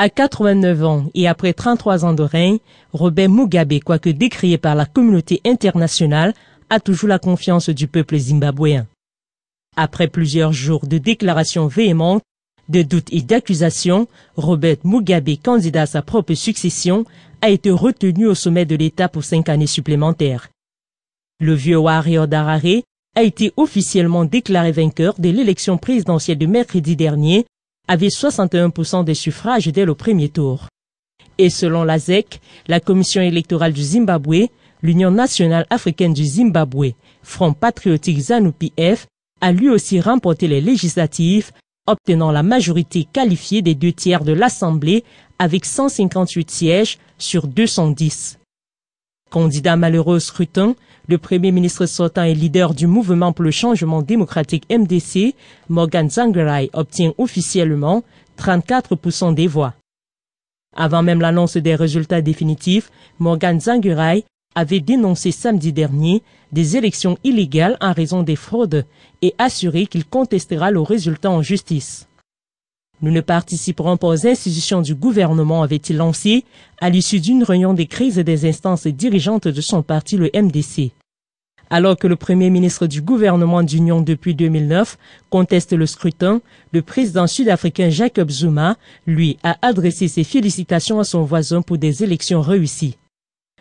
À 89 ans et après 33 ans de règne, Robert Mugabe, quoique décrié par la communauté internationale, a toujours la confiance du peuple zimbabwéen. Après plusieurs jours de déclarations véhémentes, de doutes et d'accusations, Robert Mugabe, candidat à sa propre succession, a été retenu au sommet de l'État pour 5 années supplémentaires. Le vieux warrior d'Harare a été officiellement déclaré vainqueur de l'élection présidentielle de mercredi dernier, avec 61% des suffrages dès le premier tour. Et selon la ZEC, la Commission électorale du Zimbabwe, l'Union nationale africaine du Zimbabwe, Front patriotique ZANU-PF, a lui aussi remporté les législatives, obtenant la majorité qualifiée des 2/3 de l'Assemblée avec 158 sièges sur 210. Candidat malheureux au scrutin, le Premier ministre sortant et leader du mouvement pour le changement démocratique MDC, Morgan Tsvangirai, obtient officiellement 34% des voix. Avant même l'annonce des résultats définitifs, Morgan Tsvangirai avait dénoncé samedi dernier des élections illégales en raison des fraudes et assuré qu'il contestera le résultat en justice. Nous ne participerons pas aux institutions du gouvernement, avait-il lancé à l'issue d'une réunion des crises des instances dirigeantes de son parti, le MDC. Alors que le premier ministre du gouvernement d'union depuis 2009 conteste le scrutin, le président sud-africain Jacob Zuma, lui, a adressé ses félicitations à son voisin pour des élections réussies.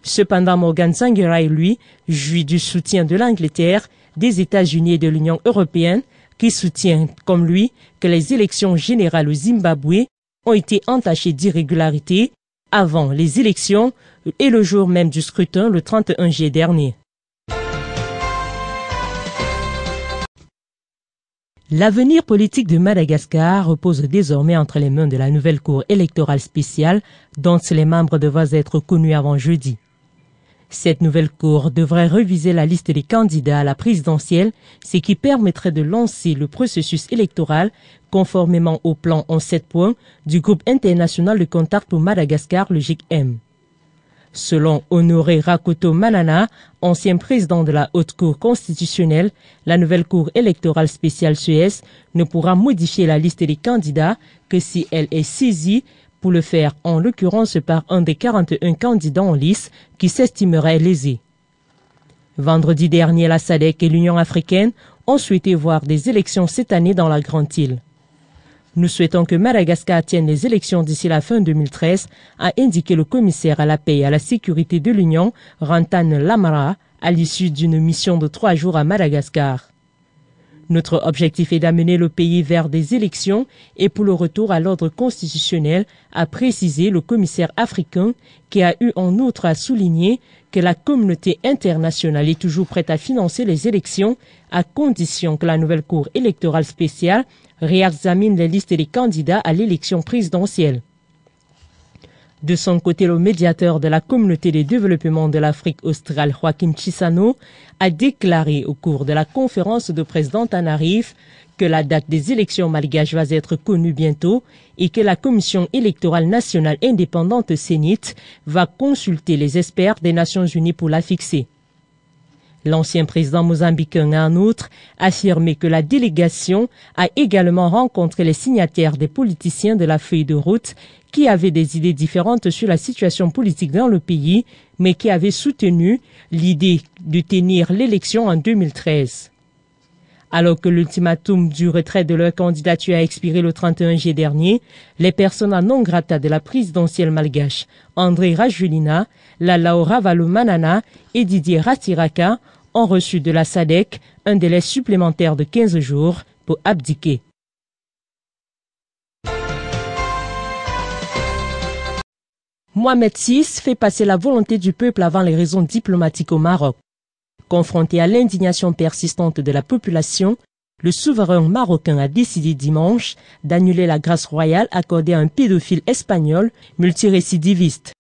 Cependant, Morgan Tsvangirai, lui, jouit du soutien de l'Angleterre, des États-Unis et de l'Union européenne, qui soutient, comme lui, que les élections générales au Zimbabwe ont été entachées d'irrégularités avant les élections et le jour même du scrutin, le 31 juillet dernier. L'avenir politique de Madagascar repose désormais entre les mains de la nouvelle Cour électorale spéciale dont les membres devraient être connus avant jeudi. Cette nouvelle Cour devrait réviser la liste des candidats à la présidentielle, ce qui permettrait de lancer le processus électoral conformément au plan en 7 points du groupe international de contact pour Madagascar, le GICM. Selon Honoré Rakoto Manana, ancien président de la Haute Cour constitutionnelle, la nouvelle Cour électorale spéciale Suez ne pourra modifier la liste des candidats que si elle est saisie pour le faire en l'occurrence par un des 41 candidats en lice qui s'estimerait lésé. Vendredi dernier, la SADC et l'Union africaine ont souhaité voir des élections cette année dans la Grande Île. Nous souhaitons que Madagascar tienne les élections d'ici la fin 2013, a indiqué le commissaire à la paix et à la sécurité de l'Union, Rantan Lamara, à l'issue d'une mission de 3 jours à Madagascar. Notre objectif est d'amener le pays vers des élections et pour le retour à l'ordre constitutionnel, a précisé le commissaire africain, qui a eu en outre à souligner que la communauté internationale est toujours prête à financer les élections à condition que la nouvelle Cour électorale spéciale réexamine les listes des candidats à l'élection présidentielle. De son côté, le médiateur de la communauté de développement de l'Afrique australe, Joaquim Chissano, a déclaré au cours de la conférence de presse d'Antananarivo que la date des élections malgaches va être connue bientôt et que la Commission électorale nationale indépendante CENIT va consulter les experts des Nations Unies pour la fixer. L'ancien président mozambicain a en outre affirmé que la délégation a également rencontré les signataires des politiciens de la feuille de route qui avaient des idées différentes sur la situation politique dans le pays, mais qui avaient soutenu l'idée de tenir l'élection en 2013. Alors que l'ultimatum du retrait de leur candidature a expiré le 31 juillet dernier, les persona non grata de la présidentielle malgache, André Rajoelina, Lalao Ravalomanana et Didier Ratsiraka, ont reçu de la SADC un délai supplémentaire de 15 jours pour abdiquer. Mohamed VI fait passer la volonté du peuple avant les raisons diplomatiques au Maroc. Confronté à l'indignation persistante de la population, le souverain marocain a décidé dimanche d'annuler la grâce royale accordée à un pédophile espagnol multirécidiviste.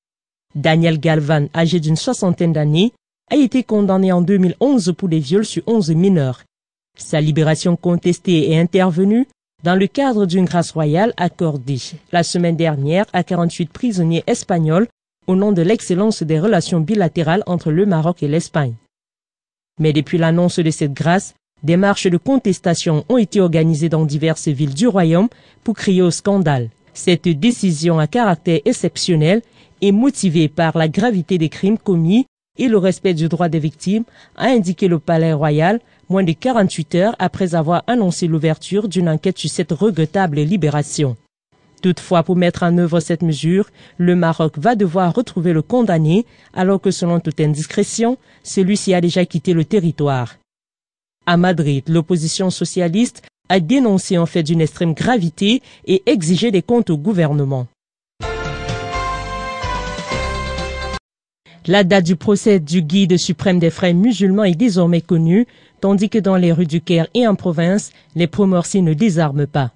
Daniel Galvan, âgé d'une 60aine d'années, a été condamné en 2011 pour des viols sur 11 mineurs. Sa libération contestée est intervenue dans le cadre d'une grâce royale accordée la semaine dernière à 48 prisonniers espagnols au nom de l'excellence des relations bilatérales entre le Maroc et l'Espagne. Mais depuis l'annonce de cette grâce, des marches de contestation ont été organisées dans diverses villes du royaume pour crier au scandale. Cette décision à caractère exceptionnel est motivée par la gravité des crimes commis et le respect du droit des victimes, a indiqué le Palais Royal, moins de 48 heures après avoir annoncé l'ouverture d'une enquête sur cette regrettable libération. Toutefois, pour mettre en œuvre cette mesure, le Maroc va devoir retrouver le condamné, alors que selon toute indiscrétion, celui-ci a déjà quitté le territoire. À Madrid, l'opposition socialiste a dénoncé un fait d'une extrême gravité et exigé des comptes au gouvernement. La date du procès du guide suprême des frères musulmans est désormais connue, tandis que dans les rues du Caire et en province, les pro-Morsi ne désarment pas.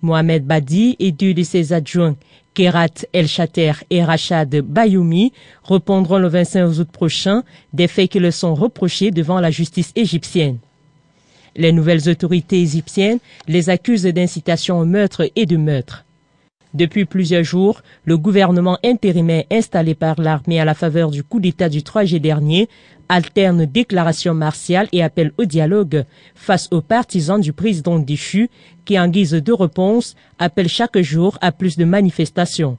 Mohamed Badi et deux de ses adjoints, Kerat El Chater et Rachad Bayoumi, répondront le 25 août prochain des faits qui leur sont reprochés devant la justice égyptienne. Les nouvelles autorités égyptiennes les accusent d'incitation au meurtre et de meurtre. Depuis plusieurs jours, le gouvernement intérimaire installé par l'armée à la faveur du coup d'État du 3 juillet dernier alterne déclarations martiales et appel au dialogue face aux partisans du président déchu qui, en guise de réponse, appellent chaque jour à plus de manifestations.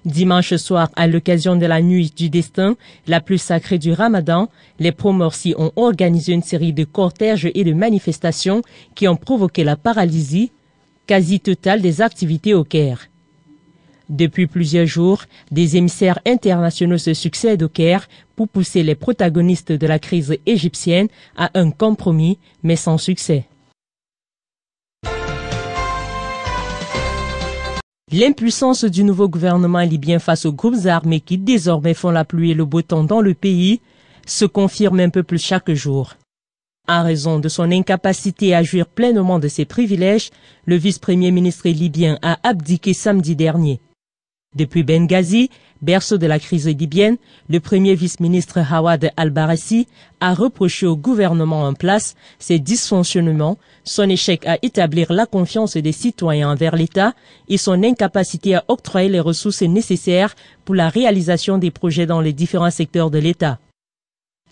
Dimanche soir, à l'occasion de la nuit du destin, la plus sacrée du Ramadan, les pro-Morsi ont organisé une série de cortèges et de manifestations qui ont provoqué la paralysie quasi totale des activités au Caire. Depuis plusieurs jours, des émissaires internationaux se succèdent au Caire pour pousser les protagonistes de la crise égyptienne à un compromis, mais sans succès. L'impuissance du nouveau gouvernement libyen face aux groupes armés qui désormais font la pluie et le beau temps dans le pays se confirme un peu plus chaque jour. En raison de son incapacité à jouir pleinement de ses privilèges, le vice-premier ministre libyen a abdiqué samedi dernier. Depuis Benghazi, berceau de la crise libyenne, le premier vice-ministre Awad al-Barassi a reproché au gouvernement en place ses dysfonctionnements, son échec à établir la confiance des citoyens envers l'État et son incapacité à octroyer les ressources nécessaires pour la réalisation des projets dans les différents secteurs de l'État.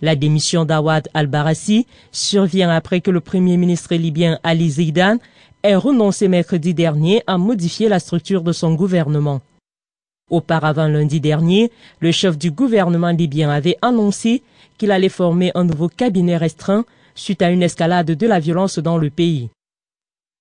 La démission d'Awad al-Barassi survient après que le premier ministre libyen Ali Zeidan ait renoncé mercredi dernier à modifier la structure de son gouvernement. Auparavant, lundi dernier, le chef du gouvernement libyen avait annoncé qu'il allait former un nouveau cabinet restreint suite à une escalade de la violence dans le pays.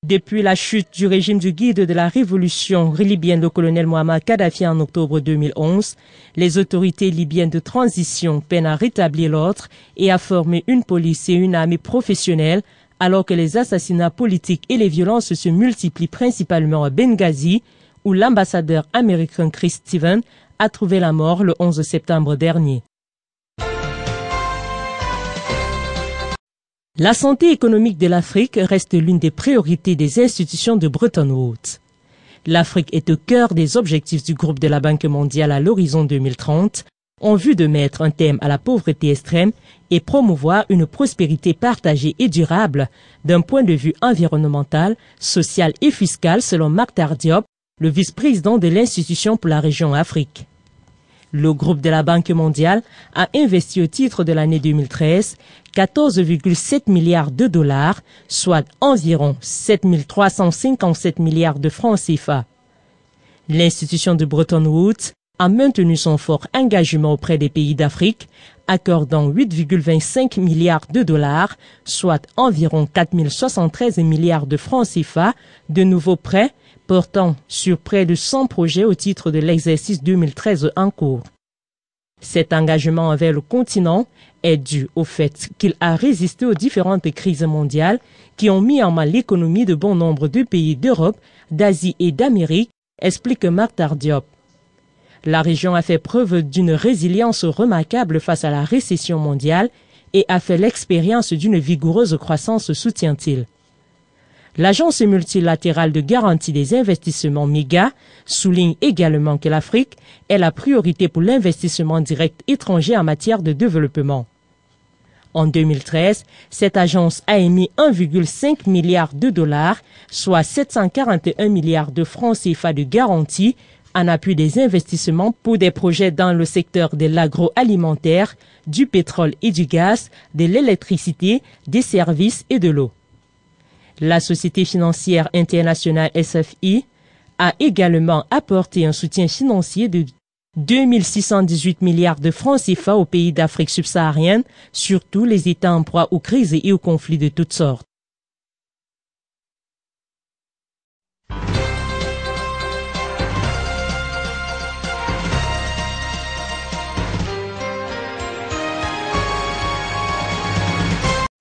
Depuis la chute du régime du guide de la révolution libyenne, le colonel Muammar Kadhafi, en octobre 2011, les autorités libyennes de transition peinent à rétablir l'ordre et à former une police et une armée professionnelle, alors que les assassinats politiques et les violences se multiplient principalement à Benghazi, où l'ambassadeur américain Chris Stevens a trouvé la mort le 11 septembre dernier. La santé économique de l'Afrique reste l'une des priorités des institutions de Bretton Woods. L'Afrique est au cœur des objectifs du groupe de la Banque mondiale à l'horizon 2030, en vue de mettre un terme à la pauvreté extrême et promouvoir une prospérité partagée et durable d'un point de vue environnemental, social et fiscal, selon Makhtar Diop, le vice-président de l'institution pour la région Afrique. Le groupe de la Banque mondiale a investi au titre de l'année 2013 14,7 milliards de dollars, soit environ 7 357 milliards de francs CFA. L'institution de Bretton Woods a maintenu son fort engagement auprès des pays d'Afrique, accordant 8,25 milliards de dollars, soit environ 4 073 milliards de francs CFA, de nouveaux prêts portant sur près de 100 projets au titre de l'exercice 2013 en cours. Cet engagement envers le continent est dû au fait qu'il a résisté aux différentes crises mondiales qui ont mis en mal l'économie de bon nombre de pays d'Europe, d'Asie et d'Amérique, explique Makhtar Diop. La région a fait preuve d'une résilience remarquable face à la récession mondiale et a fait l'expérience d'une vigoureuse croissance, soutient-il. L'Agence multilatérale de garantie des investissements MEGA souligne également que l'Afrique est la priorité pour l'investissement direct étranger en matière de développement. En 2013, cette agence a émis 1,5 milliard de dollars, soit 741 milliards de francs CFA de garantie en appui des investissements pour des projets dans le secteur de l'agroalimentaire, du pétrole et du gaz, de l'électricité, des services et de l'eau. La société financière internationale SFI a également apporté un soutien financier de 2618 milliards de francs CFA aux pays d'Afrique subsaharienne, surtout les États en proie aux crises et aux conflits de toutes sortes.